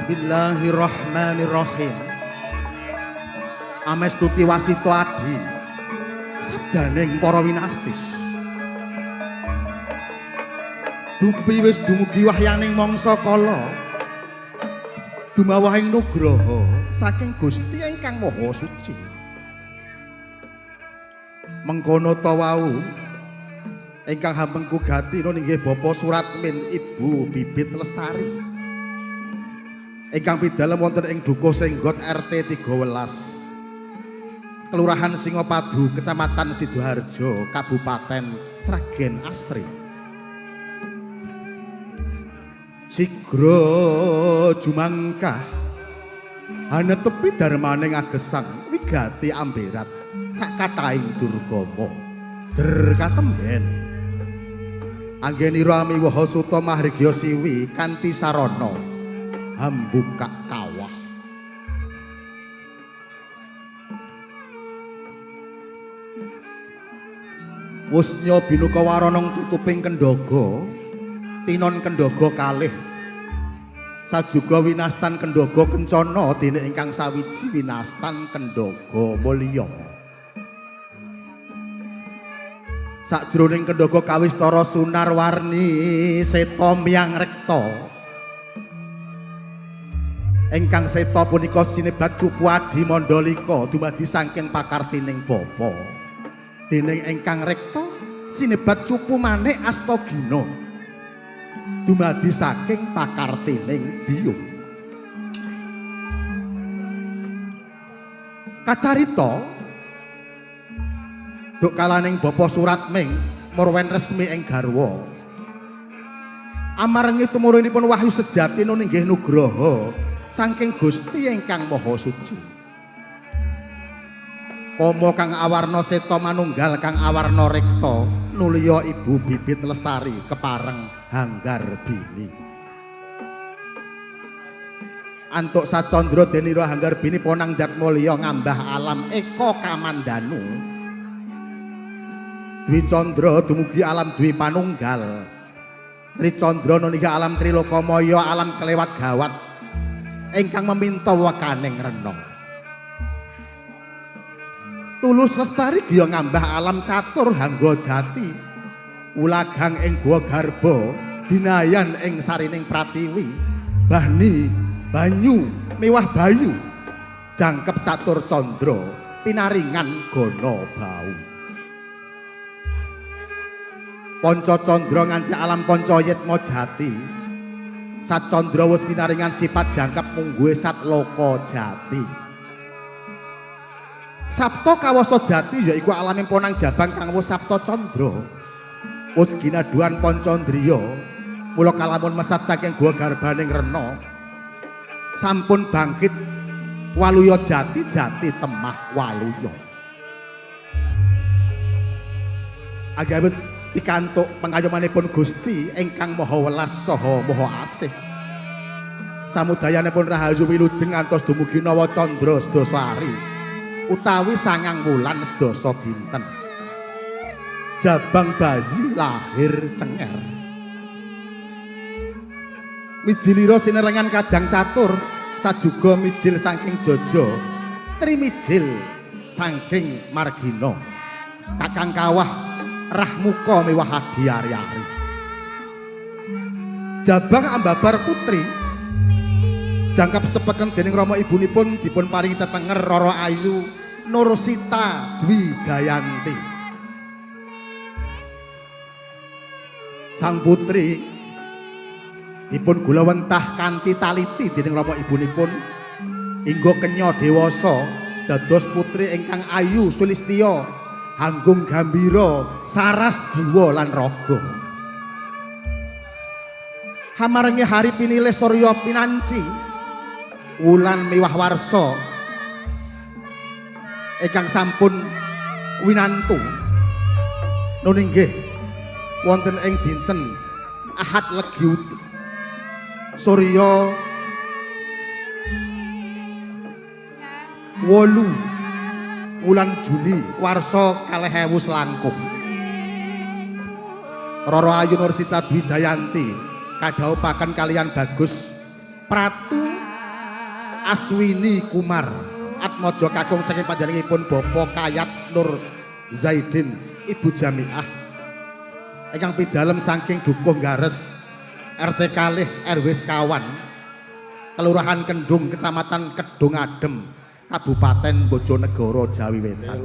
Bismillahirrahmanirrahim. Amestuti wasito adi sabdaning para winasis. Dupi wis dumugi wahyaning mangsa kala. Dumawahing nugraha saking Gusti ingkang Maha Suci. Mengkono ta wau ingkang hampengku gati inggih Bapa Suratmin Ibu Bibit Lestari. Ingkang pidalem wonten ing Dukuh Senggot RT 13 Kelurahan Singopadu Kecamatan Sidoarjo Kabupaten Sragen Asri. Sigra jumangkah hanetepi darmaning agesang wigati amberat sakataing durgama der katemben anggenira miwaha suta mahrigya siwi kanthi sarana hambukak kawah. Wusnya binuka waranang tutuping kendaga tinon kendaga kalih sajuga winastan kendaga kencana dene ingkang sawiji winastan kendaga mulya. Sakjroning kendaga kawistara sunar warni seta miyang rekta ingkang seta punika sinebat cupu adi mandalika dumadi saking pakartining bapa. Dening ingkang rekta sinebat cupu manik astagina dumadi saking pakartining biyung. Kacarita duk kalaning Bapa Suratming murwen resmi ing garwa. Amarengi tumurunipun wahyu sejati inggih nugraha saking Gusti ingkang Maha Suci. Pama kang awarna seta manunggal kang awarna rekta nulya Ibu Bibit Lestari kepareng Hanggar Bini. Antuk sacandra denira Hanggar Bini ponang dat mulya ngambah alam eka kamandanu. Dwi Candra dumugi alam Dwi Panunggal. Tri Candra nunggih alam Trilokamaya alam kelewat gawat ingkang meminta wekaning rena. Tulus Lestari giya ngambah alam catur Hangga Jati. Ulagang ing Gua Garba dinayan ing sarining Pratiwi. Bahni banyu miwah bayu jangkep catur Candra pinaringan gana bau. Panca Candra ngancik alam Pancayitma Jati. Sat Candra wis pinaringan sifat jangkep mungguhe sat loka jati. Sapta kawasa jati yaiku alaming ponang jabang kang wis Sapta Candra. Wis ginaduan Pancandriya mula kalamun mesat saking Gua Garbaning Rena sampun bangkit Waluya Jati Jati Temah Waluya. Agawis pikantuk pangayomanipun Gusti ingkang Maha Welas saha Maha Asih. Samudayanipun rahayu wilujeng ngantos dumugi Nawa Candra sedasa ari utawi 9 wulan sedasa dinten. Jabang bayi lahir cenger. Mijilira sinerengan kadang catur sajuga mijil saking Jaja trimijil saking Margina. Kakang kawah rahmuka miwah adi ari-ari. Jabang ambabar putri jangkep sepeken dening Rama ibunipun dipun paringi tetenger Rara Ayu Nursita Dwi Jayanti. Sang putri dipun gulawentah kanthi taliti dening Rama ibunipun hingga kenya dewasa dados putri ingkang ayu sulistya hanggung gambira saras jiwa lan raga. Hamarengi hari pinilih Surya pinanci wulan miwah warsa ingkang sampun winantu nuninggih wonten ing dinten Ahad Legi Surya 8 wulan Juli warsa 2000 langkung. Rara Ayu Nursita Dwi Jayanti kadhaupaken kaliyan Bagus Pratu Aswini Kumar Atmaja kakung saking panjenenganipun Bapak Kayat Nur Zaidin Ibu Jamiah ingkang pidalem saking Dukuh Gares RT kalih RW Sekawan Kelurahan Kendung Kecamatan Kedung Adem Kabupaten Bojonegoro Jawi Wetan.